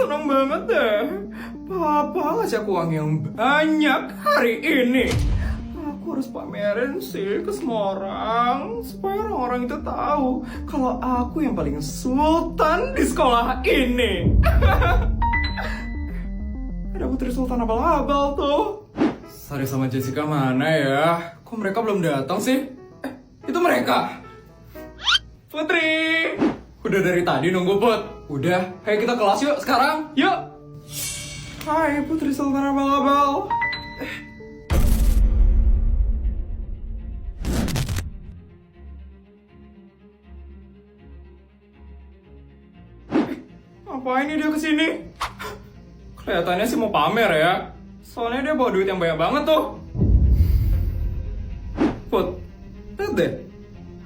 seneng banget deh. Papa ngajak uang yang banyak hari ini. Aku harus pamerin sih ke semua orang supaya orang-orang itu tahu kalau aku yang paling sultan di sekolah ini. Ada Putri Sultan abal-abal tuh. Sari sama Jessica mana ya? Kok mereka belum datang sih? Itu mereka. Putri! Udah dari tadi nunggu, Put. Udah, ayo kita kelas yuk sekarang. Yuk! Hai Putri Sultan abal-abal. Ngapain nih dia kesini? Kelihatannya sih mau pamer ya. Soalnya dia bawa duit yang banyak banget tuh. Put, lihat deh.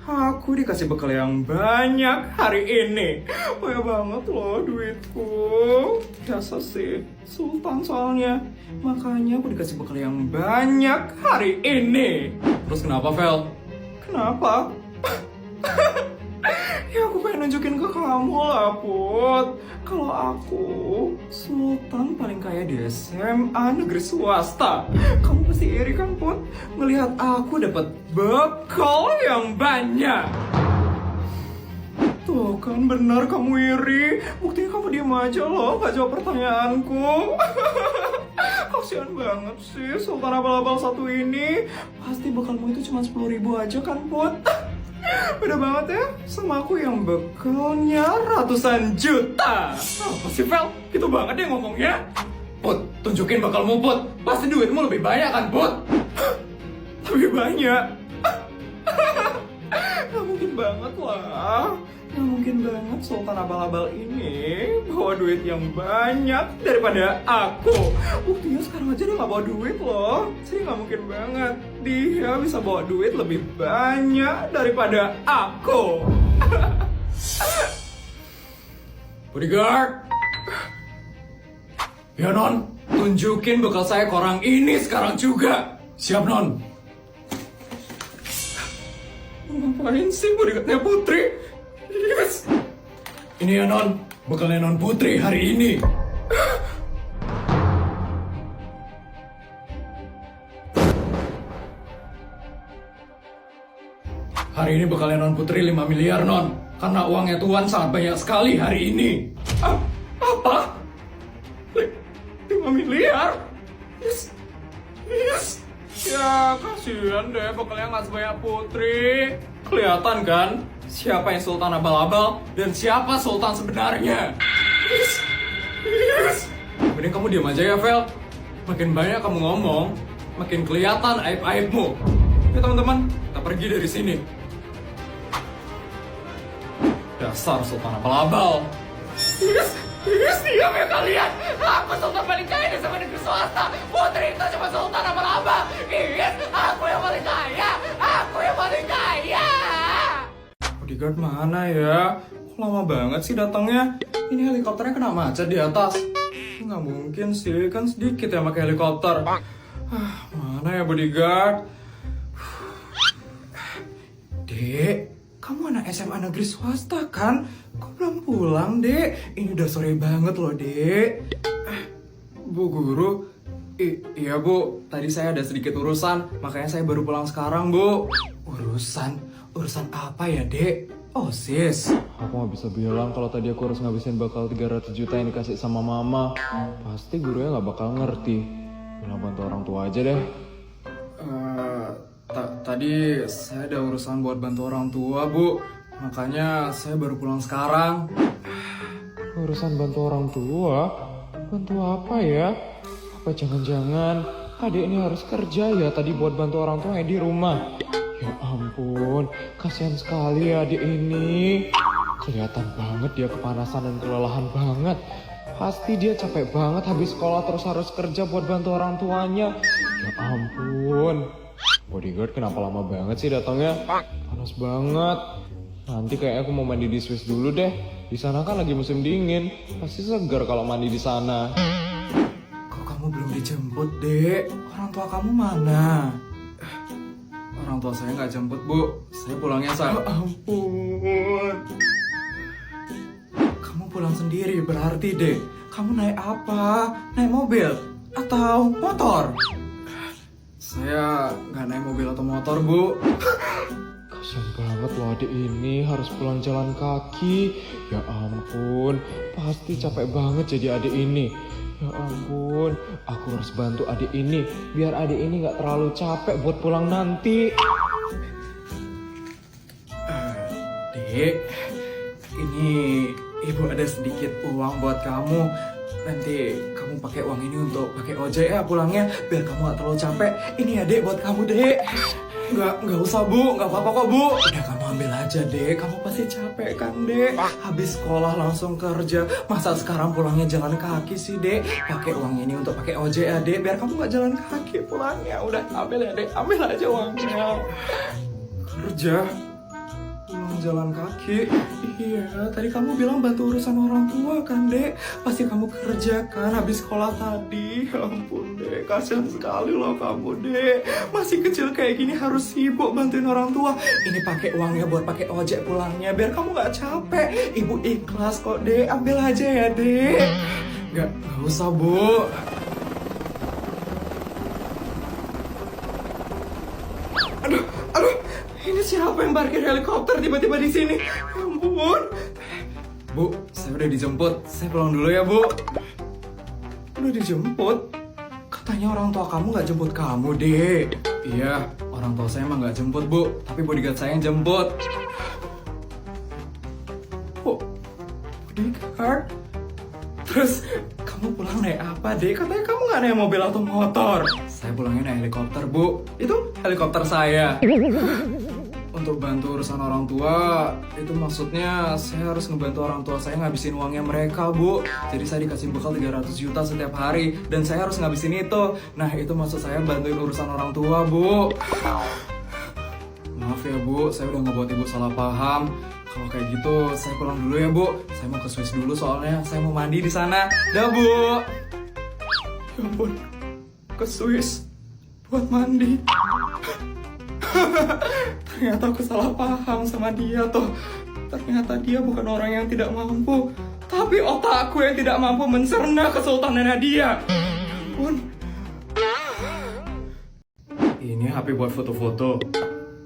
Aku dikasih bekal yang banyak hari ini. Banyak banget loh duitku. Biasa sih, sultan soalnya. Makanya aku dikasih bekal yang banyak hari ini. Terus kenapa, Vel? Kenapa? Ya aku pengen nunjukin ke kamu lah, Put. Kalau aku sultan paling kaya di SMA negeri swasta. Kamu pasti iri kan, Put? Ngelihat aku dapat bekal yang banyak. Tuh kan benar kamu iri. Buktinya kamu diam aja loh, gak jawab pertanyaanku. Kasian banget sih sultan abal-abal satu ini. Pasti bekalmu itu cuma 10.000 aja kan, Put? Beda banget ya sama aku yang bekalnya ratusan juta. Apa sih, Vel? Gitu banget dia ngomongnya. Put, tunjukin bekalmu, Put. Pasti duitmu lebih banyak kan, Put? Lebih banyak? Gak mungkin banget lah. Gak mungkin banget sultan abal-abal ini bawa duit yang banyak daripada aku. Buktinya sekarang aja dia gak bawa duit loh. Jadi gak mungkin banget dia bisa bawa duit lebih banyak daripada aku. Bodyguard. Ya Non, tunjukin bekal saya ke orang ini sekarang juga. Siap Non. Ngapain sih bodyguardnya Putri? Yes. Ini ya Non, bekalnya Non Putri hari ini. Hari ini bekalnya Non Putri 5 miliar Non. Karena uangnya Tuan sangat banyak sekali hari ini. Apa? 5 miliar? Yes. Yes. Ya kasihan deh bekalnya nggak sebanyak Putri. Kelihatan kan siapa yang sultan abal-abal dan siapa sultan sebenarnya. Yes. Yes. Mending kamu diam aja ya, Vel. Makin banyak kamu ngomong, makin kelihatan aib-aibmu. Ya teman-teman, kita pergi dari sini. Dasar sultan abal-abal. Yes. Yes, diam ya kalian. Aku sultan paling kaya di sama negeri swasta. Putri itu cuma sultan abal-abal. Yes, aku yang paling kaya. Aku yang paling kaya. Bodyguard mana ya? Kok lama banget sih datangnya? Ini helikopternya kena macet di atas. Nggak mungkin sih, kan sedikit yang pakai helikopter. Mana ya bodyguard? Dek, kamu anak SMA negeri swasta kan? Kok belum pulang, Dek? Ini udah sore banget loh, Dek. Bu Guru, iya Bu, tadi saya ada sedikit urusan, makanya saya baru pulang sekarang, Bu. Urusan? Urusan apa ya, Dek? Oh, sis. Aku gak bisa bilang kalau tadi aku harus ngabisin bakal 300 juta yang dikasih sama mama. Pasti gurunya gak bakal ngerti. Bilang bantu orang tua aja deh. Tadi saya ada urusan buat bantu orang tua, Bu. Makanya saya baru pulang sekarang. Urusan bantu orang tua? Bantu apa ya? Apa jangan-jangan adik ini harus kerja ya tadi buat bantu orang tuanya di rumah? Ya ampun, kasihan sekali ya adik ini. Kelihatan banget dia kepanasan dan kelelahan banget. Pasti dia capek banget habis sekolah terus harus kerja buat bantu orang tuanya. Ya ampun. Bodyguard kenapa lama banget sih datangnya? Panas banget. Nanti kayaknya aku mau mandi di Swiss dulu deh. Di sana kan lagi musim dingin. Pasti segar kalau mandi di sana. Kok kamu belum dijemput, Dek? Orang tua kamu mana? Orang tua saya nggak jemput, Bu. Saya pulangnya ampun. Kamu pulang sendiri berarti, Dek. kamu naik apa? Naik mobil? Atau motor? Saya nggak naik mobil atau motor, Bu. Kasian banget loh adik ini harus pulang jalan kaki. Ya ampun, pasti capek banget jadi adik ini. Ya ampun, aku harus bantu adik ini biar adik ini nggak terlalu capek buat pulang nanti. Dek, ini ibu ada sedikit uang buat kamu. Nanti kamu pakai uang ini untuk pakai ojek ya pulangnya, biar kamu gak terlalu capek. Ini ya dek buat kamu dek. Nggak usah Bu, nggak apa-apa kok Bu. Udah kamu ambil aja dek, kamu pasti capek kan dek. Habis sekolah langsung kerja, masa sekarang pulangnya jalan kaki sih dek. Pakai uang ini untuk pakai ojek ya dek, biar kamu nggak jalan kaki pulangnya. Udah ambil ya dek, ambil aja uangnya. Kerja jalan kaki. Iya, tadi kamu bilang bantu urusan orang tua kan dek. Pasti kamu kerja kan habis sekolah tadi. Ya ampun dek, kasihan sekali loh kamu dek. Masih kecil kayak gini harus sibuk bantuin orang tua. Ini pakai uangnya buat pakai ojek pulangnya biar kamu nggak capek. Ibu ikhlas kok dek, ambil aja ya dek. Nggak usah Bu. Aduh, ini siapa yang parkir helikopter tiba-tiba di sini? Ya ampun. Bu, saya udah dijemput. Saya pulang dulu ya, Bu. Udah dijemput? Katanya orang tua kamu nggak jemput kamu, Dek. Iya, orang tua saya emang nggak jemput, Bu. Tapi bodyguard saya yang jemput. Oh, bodyguard? Terus kamu pulang naik apa, Dek? Katanya kamu nggak naik mobil atau motor. Saya pulangnya naik helikopter, Bu. Itu helikopter saya. Untuk bantu urusan orang tua, itu maksudnya saya harus ngebantu orang tua saya ngabisin uangnya mereka, Bu. Jadi saya dikasih bekal 300 juta setiap hari, dan saya harus ngabisin itu. Nah, itu maksud saya bantuin urusan orang tua, Bu. Maaf ya, Bu, saya udah ngebuat Ibu salah paham. Kalau kayak gitu, saya pulang dulu ya, Bu. Saya mau ke Swiss dulu soalnya saya mau mandi di sana. Dah, Bu. Ya ampun, ke Swiss buat mandi. Ternyata aku salah paham sama dia tuh. Ternyata dia bukan orang yang tidak mampu, tapi otakku yang tidak mampu mencerna kesultanannya dia. Ampun. Ini HP buat foto-foto.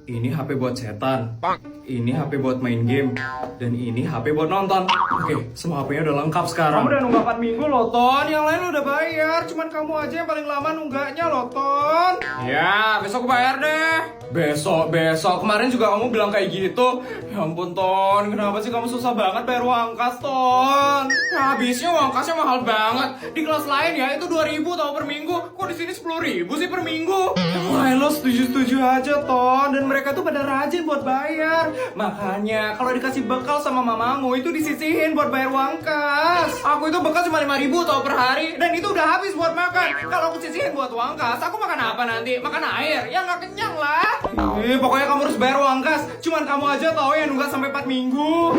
Ini HP buat chatan. Ini HP buat main game. Dan ini HP buat nonton. Oke, semua HP-nya udah lengkap sekarang. Kamu udah nunggak 4 minggu loh, Ton. Yang lain udah bayar. Cuman kamu aja yang paling lama nunggaknya loh, Ton. Ya, besok aku bayar deh. Besok. Kemarin juga kamu bilang kayak gitu. Ya ampun, Ton. Kenapa sih kamu susah banget bayar uang kas, Ton? Ya, habisnya uang kasnya mahal banget. Di kelas lain ya, itu 2.000 tau per minggu. Kok di sini 10.000 sih per minggu? Yang lain lo setuju-setuju aja, Ton. Dan mereka tuh pada rajin buat bayar. Makanya kalau dikasih bekal sama mamamu itu disisihin buat bayar uang kas. Aku itu bekal cuma 5.000 tau per hari, dan itu udah habis buat makan. Kalau aku sisihin buat uang kas, aku makan apa nanti? Makan air? Ya nggak kenyang lah. Pokoknya kamu harus bayar uang kas. Cuman kamu aja tau yang nunggak sampai 4 minggu.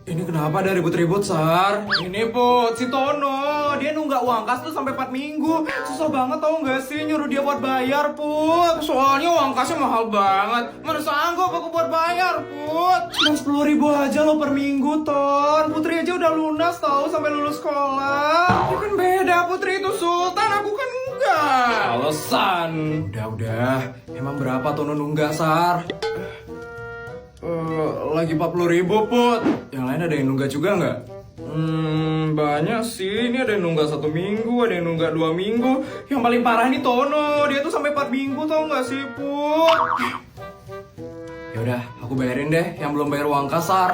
Ini kenapa ada ribut-ribut, Sar? Ini, Put, si Tono. Dia nunggak uang kas tuh sampai 4 minggu. Susah banget tau nggak sih nyuruh dia buat bayar, Put. Soalnya uang kasnya mahal banget. Mana sanggup aku buat bayar, Put. Cuma 10.000 aja lo per minggu, Ton. Putri aja udah lunas tau sampai lulus sekolah. Ya kan beda, Putri itu Sultan, aku kan enggak. Alasan. Udah. Emang berapa Tono nunggak, Sar? Lagi 40.000, Put. Yang lain ada yang nunggak juga nggak? Banyak sih. Ini ada yang nunggak 1 minggu, ada yang nunggak 2 minggu. Yang paling parah ini Tono. Dia tuh sampai 4 minggu tau nggak sih, Put? Yaudah, aku bayarin deh yang belum bayar uang kasar.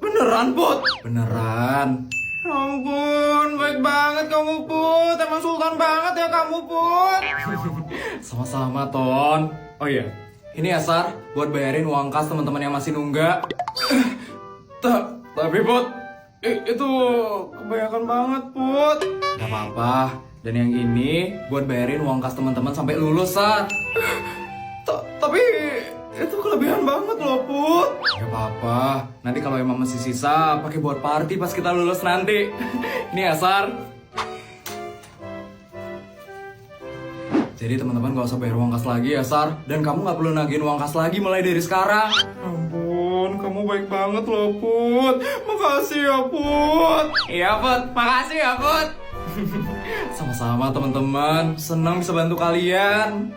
Beneran, Put? Beneran. Ya ampun, baik banget kamu, Put. Emang sultan banget ya kamu, Put. Sama-sama, Ton. Oh iya, ini ya, Sar, buat bayarin uang kas teman-teman yang masih nunggak. Tapi, Put, itu kebanyakan banget, Put. Gak apa-apa. Dan yang ini buat bayarin uang kas teman-teman sampai lulus, Sar. Tapi itu kelebihan banget loh, Put. Gak apa-apa. Nanti kalau emang masih sisa, pakai buat party pas kita lulus nanti. Ini ya, Sar. Jadi teman-teman gak usah bayar uang kas lagi ya, Sar. Dan kamu gak perlu nagihin uang kas lagi mulai dari sekarang. Ampun, kamu kamu baik banget loh, Put. Makasih ya, Put. Iya, Put. Makasih ya, Put. Sama-sama, teman-teman. Senang bisa bantu kalian.